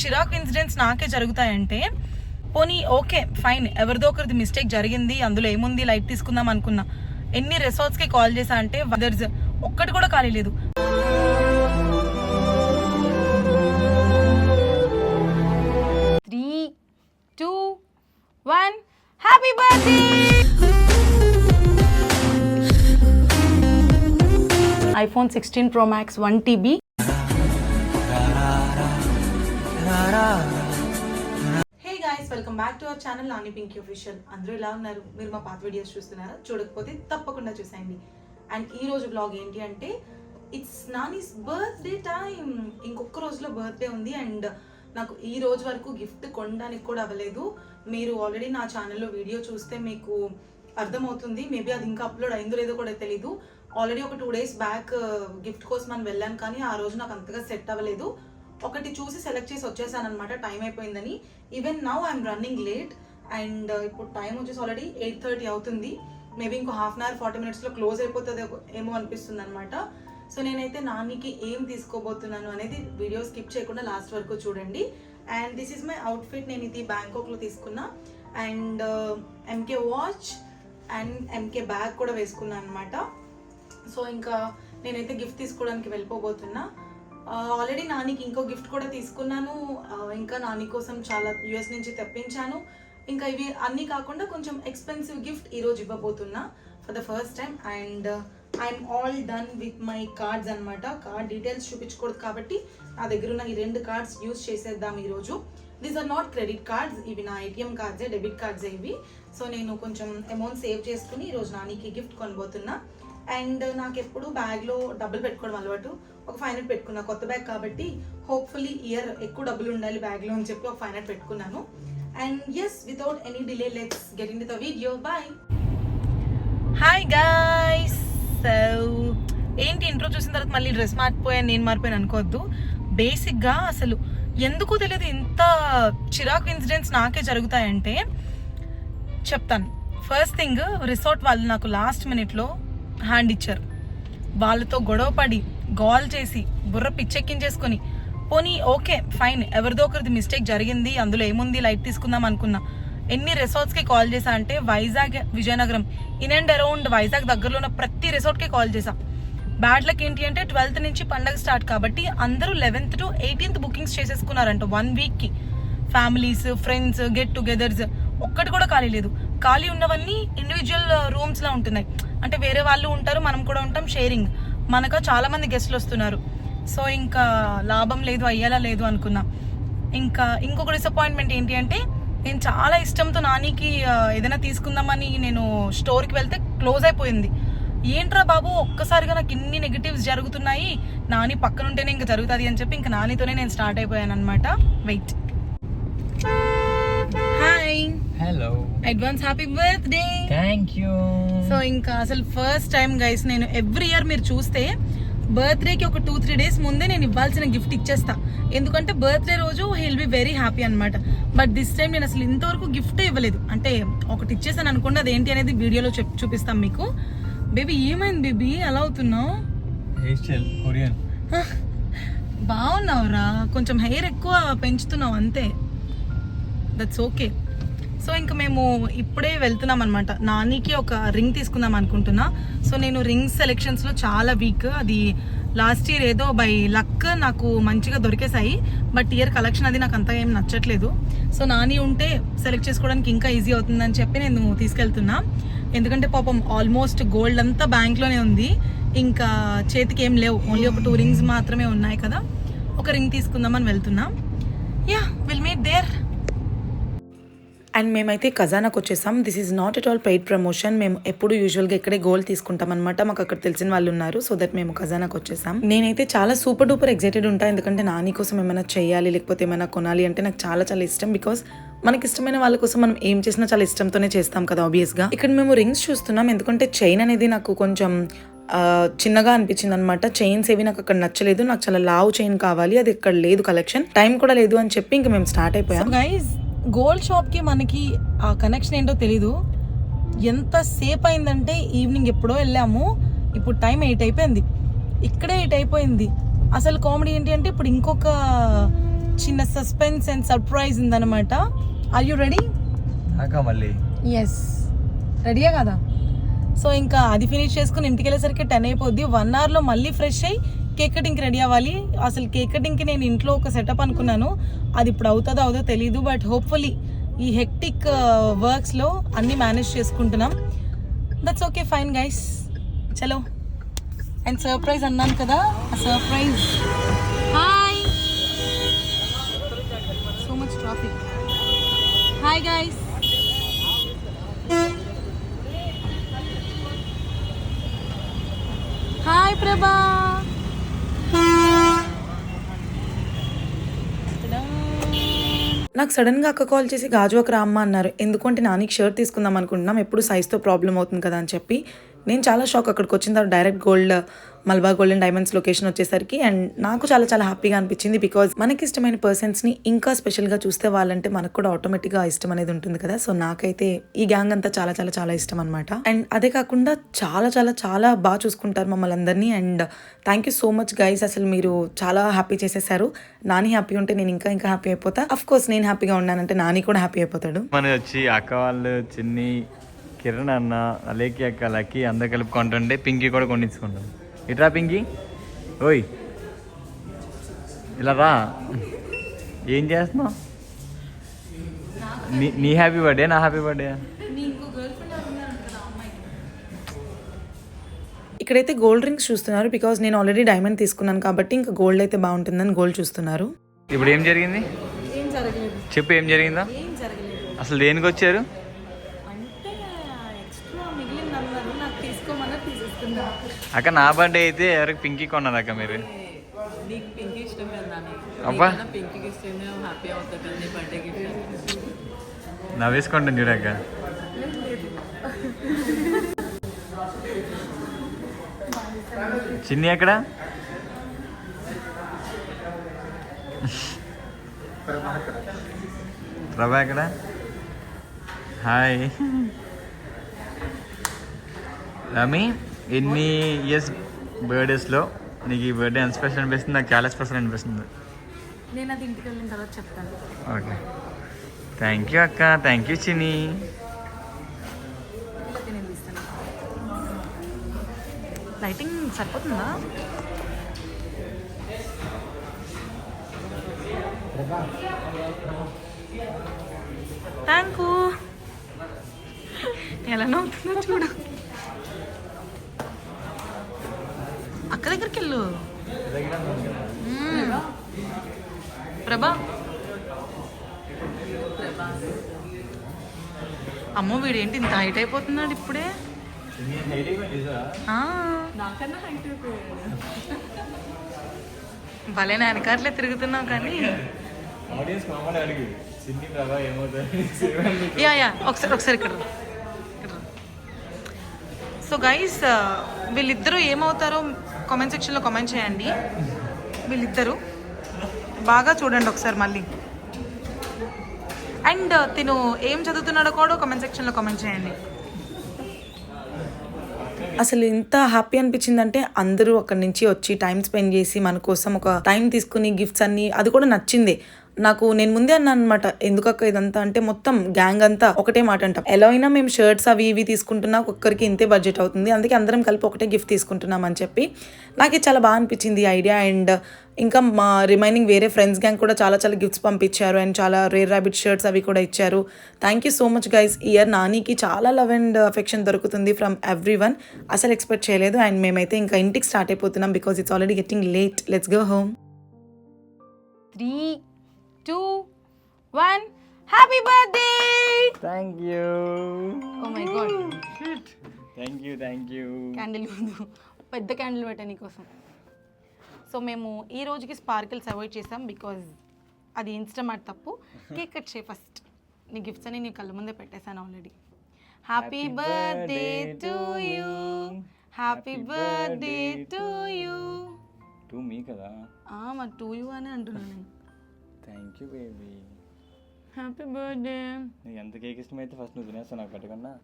చిరాకు ఇన్సిడెంట్స్ నాకే జరుగుతాయంటే పోనీ ఓకే ఫైన్, ఎవరిదో ఒకరిది మిస్టేక్ జరిగింది, అందులో ఏముంది లైట్ తీసుకుందాం అనుకున్నా. ఎన్ని రిసార్ట్స్కి కాల్ చేశా అంటే వెదర్స్ ఒక్కటి కూడా ఖాళీ లేదు. Happy birthday iPhone 16 Pro Max 1 TB. Hey guys, welcome back to our channel Nani Pinky Official. అందరూ ఎలా ఉన్నారు? మీరు మా పాత వీడియోస్ చూస్తున్నారా? చూడకపోతే తప్పకుండా చూసేయండి. అండ్ ఈ రోజు బ్లాగ్ ఏంటి అంటే ఇట్స్ నానీస్ బర్త్డే టైం. ఇంకొక రోజులో బర్త్డే ఉంది అండ్ నాకు ఈ రోజు వరకు గిఫ్ట్ కొనడానికి కూడా అవ్వలేదు. మీరు ఆల్రెడీ నా ఛానల్లో వీడియో చూస్తే మీకు అర్థమవుతుంది. మేబీ అది ఇంకా అప్లోడ్ అయిందో లేదో కూడా తెలీదు. ఆల్రెడీ ఒక 2 days బ్యాక్ గిఫ్ట్ కోసం అని వెళ్ళాను, కానీ ఆ రోజు నాకు అంతగా సెట్ అవ్వలేదు. ఒకటి చూసి సెలెక్ట్ చేసి వచ్చేసాను అనమాట, టైం అయిపోయిందని. Even now I'm running late and ఇప్పుడు టైం వచ్చేసి ఆల్రెడీ 8:30 అవుతుంది. మేబీ ఇంకో హాఫ్ అన్ అవర్ 40 minutesలో క్లోజ్ అయిపోతుంది ఏమో అనిపిస్తుంది అనమాట. సో నేనైతే నానికి ఏం తీసుకోబోతున్నాను అనేది వీడియో స్కిప్ చేయకుండా లాస్ట్ వరకు చూడండి. And this is my outfit. నేను ఇది బ్యాంకాక్లో తీసుకున్నా and MK watch and MK bag కూడా వేసుకున్నాను అనమాట. సో ఇంకా నేనైతే గిఫ్ట్ తీసుకోవడానికి వెళ్ళిపోబోతున్నా. ఆల్రెడీ నానికి ఇంకో గిఫ్ట్ కూడా తీసుకున్నాను. ఇంకా నాని కోసం చాలా US నుంచి తెప్పించాను. ఇంకా ఇవి అన్నీ కాకుండా కొంచెం ఎక్స్పెన్సివ్ గిఫ్ట్ ఈరోజు ఇవ్వబోతున్నా for the first time. And I'm all done with my cards అనమాట. కార్డ్ డీటెయిల్స్ చూపించకూడదు కాబట్టి నా దగ్గర ఉన్న ఈ 2 కార్డ్స్ యూజ్ చేసేద్దాం ఈరోజు. These are not credit cards, ఇవి నా ATM కార్డ్సే, డెబిట్ కార్డ్సే ఇవి. సో నేను కొంచెం అమౌంట్ సేవ్ చేసుకుని ఈరోజు నానికి గిఫ్ట్ కొనబోతున్నా. అండ్ నాకు ఎప్పుడు బ్యాగ్లో డబ్బులు పెట్టుకోవడం అలవాటు. ఒక 500 పెట్టుకున్నా, కొత్త బ్యాగ్ కాబట్టి హోప్ఫుల్లీ ఇయర్ ఎక్కువ డబ్బులు ఉండాలి బ్యాగ్లో అని చెప్పి ఒక 500 పెట్టుకున్నాను. And yes, without any delay let's get in to the video. Bye. Hi guys. So ఏంటి ఇంట్రో చూసిన తర్వాత మళ్ళీ డ్రెస్ మారిపోయాను, నేను మారిపోయాను అనుకోవద్దు. బేసిక్గా అసలు ఎందుకో తెలియదు ఇంత చిరాకు ఇన్సిడెంట్స్ నాకే జరుగుతాయంటే చెప్తాను. ఫస్ట్ థింగ్, రిసార్ట్ వాళ్ళు నాకు లాస్ట్ మినిట్లో హ్యాండ్ ఇచ్చారు. వాళ్ళతో గొడవ పడి గోల్ చేసి బుర్ర పిచ్చెక్కించేసుకొని పోనీ ఓకే ఫైన్, ఎవరిదో ఒకరిది మిస్టేక్ జరిగింది, అందులో ఏముంది లైట్ తీసుకుందాం అనుకున్నా. ఎన్ని రిసార్ట్స్కి కాల్ చేశా అంటే Vizag, Vizianagaram, in and around Vizag దగ్గరలో ఉన్న ప్రతి రిసార్ట్కి కాల్ చేశా. బ్యాడ్ లక్ ఏంటి అంటే 12th నుంచి పండగ స్టార్ట్ కాబట్టి అందరూ 11th to 18th బుకింగ్స్ చేసేసుకున్నారంట 1 weekకి. ఫ్యామిలీస్, ఫ్రెండ్స్, గెట్ టుగెదర్స్ ఒక్కటి కూడా ఖాళీ లేదు. ఖాళీ ఉన్నవన్నీ ఇండివిజువల్ రూమ్స్లా ఉంటున్నాయి. అంటే వేరే వాళ్ళు ఉంటారు, మనం కూడా ఉంటాం, షేరింగ్. మనకు చాలా మంది గెస్ట్లు వస్తున్నారు. సో ఇంకా లాభం లేదు, అయ్యేలా లేదు అనుకున్నా. ఇంకా ఇంకొక డిసప్పాయింట్మెంట్ ఏంటి అంటే నేను చాలా ఇష్టంతో నానికి ఏదైనా తీసుకుందామని నేను స్టోర్కి వెళ్తే క్లోజ్ అయిపోయింది. ఏంట్రా బాబు, ఒక్కసారిగా నాకు ఇన్ని నెగిటివ్స్ జరుగుతున్నాయి, నాని పక్కనుంటేనే ఇంకా జరుగుతుంది అని చెప్పి ఇంకా నానితోనే నేను స్టార్ట్ అయిపోయాను అనమాట. Wait. Hi, hello, advance happy birthday. Thank you. So ఇంకా అసలు ఫస్ట్ టైం గైస్, నేను ఎవ్రీ ఇయర్ మీరు చూస్తే బర్త్డేకి ఒక 2-3 days ముందే నేను ఇవ్వాల్సిన గిఫ్ట్ ఇచ్చేస్తా. ఎందుకంటే బర్త్డే రోజు హీల్ బి వెరీ హ్యాపీ అనమాట. బట్ దిస్ టైం నేను అసలు ఇంతవరకు గిఫ్టే ఇవ్వలేదు. అంటే ఒకటి ఇచ్చేసాను అనుకోండి, అది ఏంటి అనేది వీడియోలో చూపిస్తాం మీకు. బేబీ ఏమైంది బేబీ, అలా అవుతున్నావు? కొరియన్ బాగున్నావురా, కొంచెం హెయిర్ ఎక్కువ పెంచుతున్నావు అంతే, దట్స్ ఓకే. సో ఇంకా మేము ఇప్పుడే వెళ్తున్నాం అనమాట. నానికి ఒక రింగ్ తీసుకుందాం అనుకుంటున్నా. సో నేను రింగ్ సెలెక్షన్స్లో చాలా వీక్. అది లాస్ట్ ఇయర్ ఏదో బై లక్ నాకు మంచిగా దొరికేసాయి, బట్ ఇయర్ కలెక్షన్ అది నాకు అంతగా ఏం నచ్చట్లేదు. సో నాని ఉంటే సెలెక్ట్ చేసుకోవడానికి ఇంకా ఈజీ అవుతుందని చెప్పి నేను తీసుకెళ్తున్నా. ఎందుకంటే పాపం ఆల్మోస్ట్ గోల్డ్ అంతా బ్యాంక్లోనే ఉంది, ఇంకా చేతికి ఏం లేవు, ఓన్లీ ఒక 2 rings మాత్రమే ఉన్నాయి కదా. ఒక రింగ్ తీసుకుందామని వెళ్తున్నా. Yeah, will meet there. And మేమైతే ఖజానాకు వచ్చేసాం. This is not at all paid promotion. మేము ఎప్పుడు యూజువల్గా ఇక్కడే గోల్డ్ తీసుకుంటాం అనమాట. మాకు అక్కడ తెలిసిన వాళ్ళు ఉన్నారు, సో దట్ మేము ఖజానాకు వచ్చేసాం. నేనైతే చాలా సూపర్ డూపర్ ఎక్సైటెడ్ ఉంటాను, ఎందుకంటే నాని కోసం ఏమైనా చేయాలి లేకపోతే ఏమైనా కొనాలి అంటే నాకు చాలా చాలా ఇష్టం. బికాస్ మనకి ఇష్టమైన వాళ్ళ కోసం మనం ఏం చేసినా చాలా ఇష్టంతోనే చేస్తాం కదా ఆబ్వియస్గా. ఇక్కడ మేము రింగ్స్ చూస్తున్నాం, ఎందుకంటే చైన్ అనేది నాకు కొంచెం చిన్నగా అనిపించింది అనమాట. చైన్స్ ఏవి నాకు అక్కడ నచ్చలేదు, నాకు చాలా లావు చైన్ కావాలి, అది ఇక్కడ లేదు కలెక్షన్, టైం కూడా లేదు అని చెప్పి ఇంకా మేము స్టార్ట్ అయిపోయాం. గైస్, గోల్డ్ షాప్కి మనకి ఆ కనెక్షన్ ఏంటో తెలీదు. ఎంత సేపు అయిందంటే ఈవినింగ్ ఎప్పుడో వెళ్ళాము, ఇప్పుడు టైం 8 అయిపోయింది, ఇక్కడే 8 అయిపోయింది. అసలు కామెడీ ఏంటి అంటే ఇప్పుడు ఇంకొక చిన్న సస్పెన్స్ అండ్ సర్ప్రైజ్ ఉందన్నమాట. Are you ready? మళ్ళీ ఎస్, రెడీయా కదా? సో ఇంకా అది ఫినిష్ చేసుకుని ఇంటికి వెళ్ళేసరికి 10 అయిపోద్ది. 1 అవర్లో మళ్ళీ ఫ్రెష్ అయ్యి కేక్ కటింగ్కి రెడీ అవ్వాలి. అసలు కేక్ కటింగ్కి నేను ఇంట్లో ఒక సెటప్ అనుకున్నాను, అది ఇప్పుడు అవుతుందో తెలీదు. బట్ హోప్ఫుల్లీ ఈ హెక్టిక్ వర్క్స్లో అన్నీ మేనేజ్ చేసుకుంటున్నాం. దట్స్ ఓకే, ఫైన్ గైస్, చలో. అండ్ సర్ప్రైజ్ అన్నాను కదా, ఆ surprise. Hi, so much traffic. Hi guys, hi ప్రభా. నాకు సడన్గా అక్క కాల్ చేసి గాజు ఒక రామ్మ అన్నారు. ఎందుకంటే నానికి షర్ట్ తీసుకుందాం అనుకుంటున్నాం, ఎప్పుడు సైజ్తో ప్రాబ్లం అవుతుంది కదా అని చెప్పి. నేను చాలా షాక్. అక్కడికి వచ్చిన తర్వాత direct gold, Malabar gold and diamonds location వచ్చేసరికి అండ్ నాకు చాలా చాలా హ్యాపీగా అనిపించింది. బికాజ్ మనకి ఇష్టమైన పర్సన్స్ని ఇంకా స్పెషల్గా చూస్తే వాళ్ళంటే మనకు కూడా ఆటోమేటిక్గా ఇష్టం అనేది ఉంటుంది కదా. సో నాకైతే ఈ గ్యాంగ్ అంతా చాలా చాలా చాలా ఇష్టం అనమాట. అండ్ అదే కాకుండా చాలా చాలా చాలా బాగా చూసుకుంటారు మమ్మల్ని అందరినీ. And thank you so much guys, అసలు మీరు చాలా హ్యాపీ చేసేసారు. నాని హ్యాపీ ఉంటే నేను ఇంకా ఇంకా హ్యాపీ అయిపోతా. అఫ్ కోర్స్ నేను హ్యాపీగా ఉన్నానంటే నాని కూడా హ్యాపీ అయిపోతాడు. మన వచ్చి అక్క వాళ్ళు, చిన్ని, కిరణ్ అన్న, అలేకి అక్క, లక్కీ అందరు కలిపి కొంటుంటే పింకీ కూడా కొనిచ్చుకుంటాం. ఇట్రా పింకీ, ఓయ్ ఇలా రా. ఏం చేస్తున్నావు? నీ హ్యాపీ బర్త్డే, నా హ్యాపీ బర్త్డే. ఇక్కడైతే గోల్డ్ రింగ్స్ చూస్తున్నారు. బికాజ్ నేను ఆల్రెడీ డైమండ్ తీసుకున్నాను కాబట్టి ఇంకా గోల్డ్ అయితే బాగుంటుందని గోల్డ్ చూస్తున్నారు. ఇప్పుడు ఏం జరిగింది చెప్పు, ఏం జరిగిందా? అసలు దేనికి వచ్చారు? అక్క నా బర్త్డే అయితే ఎవరికి పింకీ కొన్నారు అక్క మీరు? అబ్బా నవ్వేసుకుంటాను చూడక్క. చిన్ని ఎక్కడ? ప్రభా ఎక్కడ? హాయ్ రమి, ఎన్ని ఇయర్స్ బర్త్డేస్లో నీకు ఈ బర్త్డే ఎంత స్పెషల్ అనిపిస్తుంది? నాకు చాలా స్పెషల్ అనిపిస్తుంది. నేను అది ఇంటికి వెళ్ళిన తర్వాత చెప్తాను. ఓకే, థ్యాంక్ యూ అక్క, థ్యాంక్ యూ చిన్ని. లైటింగ్ సరిపోతుందా? Thank you. ఎలా నవ్వుతుందో చూడ. అక్క దగ్గరికి వెళ్ళు. ప్రభా, అమ్మో వీడేంటి ఇంత హైట్ అయిపోతున్నాడు ఇప్పుడే. భలే నా వెనకాట్లే తిరుగుతున్నావు కానీ. యా ఒకసారి ఇక్కడ. సో గైస్, వీళ్ళిద్దరూ ఏమవుతారో కామెంట్ సెక్షన్లో కామెంట్ చేయండి. వీళ్ళిద్దరూ బాగా చూడండి ఒకసారి మళ్ళీ. అండ్ తిను ఏం చదువుతున్నాడో కూడా కామెంట్ సెక్షన్లో కామెంట్ చేయండి. అసలు ఎంత హ్యాపీ అనిపించిందంటే అందరూ అక్కడి నుంచి వచ్చి టైం స్పెండ్ చేసి మన కోసం ఒక టైం తీసుకుని గిఫ్ట్స్ అన్ని, అది కూడా నచ్చింది నాకు. నేను ముందే అన్నాను అనమాట, ఎందుకక్క ఇదంతా అంటే మొత్తం గ్యాంగ్ అంతా ఒకటే మాట అంటాం. ఎలా అయినా మేము షర్ట్స్ అవి ఇవి తీసుకుంటున్నా ఒక్కరికి ఇంతే బడ్జెట్ అవుతుంది, అందుకే అందరం కలిపి ఒకటే గిఫ్ట్ తీసుకుంటున్నాం అని చెప్పి నాకు చాలా బాగా అనిపించింది ఈ ఐడియా. అండ్ ఇంకా మా రిమైనింగ్ వేరే ఫ్రెండ్స్ గ్యాంగ్ కూడా చాలా చాలా గిఫ్ట్స్ పంపించారు అండ్ చాలా రేర్ ర్యాబిట్ షర్ట్స్ అవి కూడా ఇచ్చారు. Thank you so much guys. Year నానికి చాలా లవ్ అండ్ అఫెక్షన్ దొరుకుతుంది ఫ్రమ్ ఎవ్రీ వన్. అసలు ఎక్స్పెక్ట్ చేయలేదు. అండ్ మేమైతే ఇంకా ఇంటికి స్టార్ట్ అయిపోతున్నాం because it's already getting late. Let's go home. 3, 2, 1. Happy birthday. Thank you. Oh my god. Thank you. Candle ముందు పెద్ద క్యాండిల్ పెట్టా నీకోసం. సో మేము ఈ రోజుకి స్పార్కిల్స్ అవాయిడ్ చేసాం బికాజ్ అది ఇన్స్టామార్ట్ తప్పు. కేక్ కట్ చేయి ఫస్ట్. నీ గిఫ్ట్స్ అని నీ కళ్ళ ముందే పెట్టేశాను already. Happy birthday to you, happy birthday to you. To me కదా? మరి టు యూ అని అంటున్నాను నేను. Thank you baby. Happy birthday. నీకు ఎంత కేక్ ఇష్టమైతే ఫస్ట్ నువ్వు తినేస్తావు నాకు పెట్టకన్నా.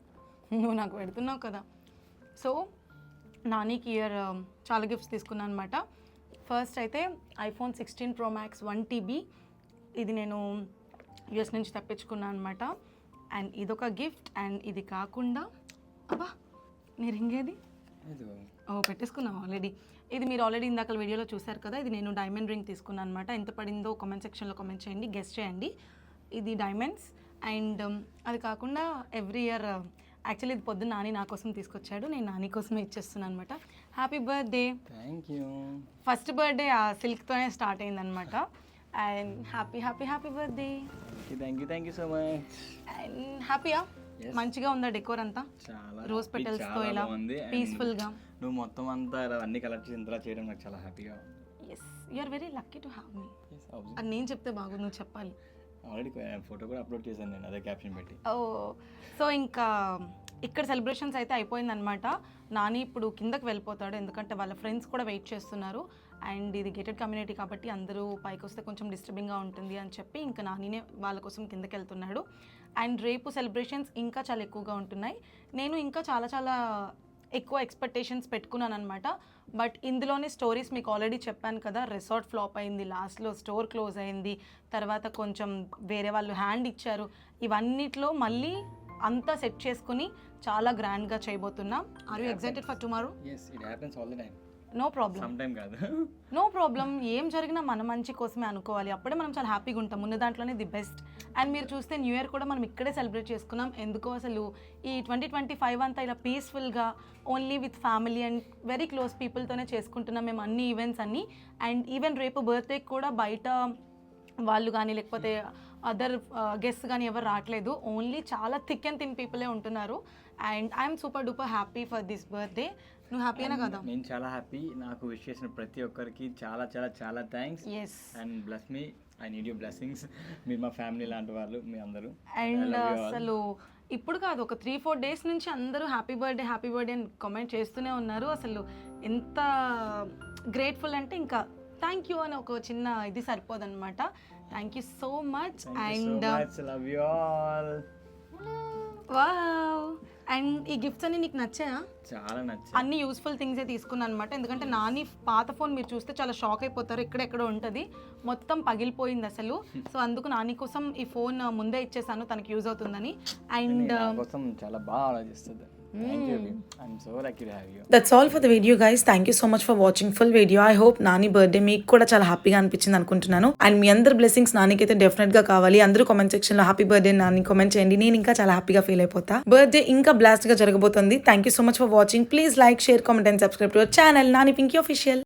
నువ్వు నాకు పెడుతున్నావు కదా. సో నానికి ఇయర్ చాలా గిఫ్ట్స్ తీసుకున్నాను అనమాట. ఫస్ట్ అయితే iPhone 16 Pro Max 1 TB ఇది నేను యూఎస్ నుంచి తెప్పించుకున్నాను అనమాట. అండ్ ఇదొక గిఫ్ట్. అండ్ ఇది కాకుండా అబ్బా నీ రింగ్ ఏది? పెట్టేసుకున్నావు ఆల్రెడీ. ఇది మీరు ఆల్రెడీ ఇందాక వీడియోలో చూసారు కదా, ఇది నేను డైమండ్ రింగ్ తీసుకున్నాను అనమాట. ఎంత పడిందో కామెంట్ సెక్షన్లో కామెంట్ చేయండి, గెస్ట్ చేయండి. ఇది డైమండ్స్. అండ్ అది కాకుండా ఎవ్రీ ఇయర్ యాక్చువల్లీ ఇది పొద్దున్న నాని నా కోసం తీసుకొచ్చాడు, నేను నాని కోసమే ఇచ్చేస్తున్నాను అనమాట. Happy birthday. Thank you. First birthday ఆ సిల్క్తోనే స్టార్ట్ అయిందనమాట. And happy happy happy birthday. Thank you so much. And హ్యాపీయా? మంచిగా ఉందా డెకోర్ అంతా? చాలా రోజ్ పెటల్స్తో ఇలా పీస్ఫుల్గా. నువ్వు మొత్తం అంతా అన్ని కలర్ చేసి ఇంతలా చేయడం నాకు చాలా హ్యాపీగా. Yes, you are very lucky to have me. అది నేను చెప్తే బాగుంది, నువ్వు చెప్పాలి. ఆల్రెడీ ఫోటో కూడా అప్లోడ్ చేశాను నేను, అదే క్యాప్షన్ పెట్టి. సో ఇంకా ఇక్కడ సెలబ్రేషన్స్ అయితే అయిపోయిందనమాట. నాని ఇప్పుడు కిందకి వెళ్ళిపోతాడు, ఎందుకంటే వాళ్ళ ఫ్రెండ్స్ కూడా వెయిట్ చేస్తున్నారు. అండ్ ఇది గేటెడ్ కమ్యూనిటీ కాబట్టి అందరూ పైకి వస్తే కొంచెం డిస్టర్బింగ్గా ఉంటుంది అని చెప్పి ఇంకా నానినే వాళ్ళ కోసం కిందకి వెళ్తున్నాడు. అండ్ రేపు సెలబ్రేషన్స్ ఇంకా చాలా ఎక్కువగా ఉంటున్నాయి. నేను ఇంకా చాలా ఎక్కువ ఎక్స్పెక్టేషన్స్ పెట్టుకున్నాను అనమాట. బట్ ఇందులోనే స్టోరీస్ మీకు ఆల్రెడీ చెప్పాను కదా, రిసార్ట్ ఫ్లాప్ అయింది, లాస్ట్లో స్టోర్ క్లోజ్ అయింది, తర్వాత కొంచెం వేరే వాళ్ళు హ్యాండ్ ఇచ్చారు. ఇవన్నిట్లో మళ్ళీ అంతా సెట్ చేసుకుని చాలా గ్రాండ్గా చేయబోతున్నాం. Are you excited for tomorrow? yes it happens all the time. No problem. Some time కాదు, నో ప్రాబ్లం. ఏం జరిగినా మన మంచి కోసమే అనుకోవాలి, అప్పుడే మనం చాలా హ్యాపీగా ఉంటాం. ఉన్న దాంట్లోనే ది బెస్ట్. అండ్ మీరు చూస్తే న్యూ ఇయర్ కూడా మనం ఇక్కడే సెలబ్రేట్ చేసుకున్నాం. ఎందుకో అసలు ఈ 2025 అంతా ఇలా పీస్ఫుల్గా only with family and very close పీపుల్తోనే చేసుకుంటున్నాం మేము అన్ని ఈవెంట్స్ అన్నీ. అండ్ ఈవెన్ రేపు బర్త్డే కూడా బయట వాళ్ళు కానీ లేకపోతే అదర్ గెస్ట్ కానీ ఎవరు రావట్లేదు, ఓన్లీ చాలా థిక్ అండ్ థిన్ పీపులే ఉంటున్నారు. And I'm super duper happy for this birthday. నువ్వు హ్యాపీనా కదా? నేను చాలా హ్యాపీ. నాకు విష్ చేసిన ప్రతి ఒక్కరికి చాలా చాలా చాలా thanks. Yes. And bless me, I need you blessings. మీరు మా ఫ్యామిలీ లాంటి వాళ్ళు, మీ అందరూ. అండ్ అసలు ఇప్పుడు కాదు, ఒక 3-4 డేస్ నుంచి అందరూ హ్యాపీ బర్త్డే అని కామెంట్ చేస్తూనే ఉన్నారు. అసలు ఎంత గ్రేట్ఫుల్ అంటే ఇంకా థ్యాంక్ యూ అని ఒక చిన్న ఇది సరిపోదన్నమాట. Thank you so much. And love you all. Wow. And ఈ గిఫ్ట్స్ అన్ని నీకు నచ్చాయా? చాలా నచ్చాయి. అన్ని యూస్ఫుల్ థింగ్సే తీసుకున్నాను అనమాట. ఎందుకంటే నాని పాత ఫోన్ మీరు చూస్తే చాలా షాక్ అయిపోతారు, ఎక్కడెక్కడో ఉంటుంది, మొత్తం పగిలిపోయింది అసలు. సో అందుకు నాని కోసం ఈ ఫోన్ ముందే ఇచ్చేసాను, తనకి యూజ్ అవుతుందని. అండ్ కోసం చాలా బాగా ఆలోచిస్తుంది. Thank you. I'm so lucky to have you. That's all for the video, guys. Thank you so much for watching full video. I hope Nani birthday మీకు కూడా చాలా హ్యాపీగా అనిపించింది అనుకుంటున్నాను. అండ్ మీ అందరి బ్లెస్సింగ్స్ నానికి అయితే డెఫినెట్ గా కావాలి. అందరూ కామెంట్ సెక్షన్ లో హ్యాపీ బర్త్డే నాని కామెంట్ చేయండి, నేను ఇంకా చాలా హ్యాపీగా ఫీల్ అయిపోతా. బర్త్డే ఇంకా బ్లాస్ట్ గా జరగబోతుంది. Thank you so much for watching. Please like, share, comment and subscribe to our channel Nani Pinky official.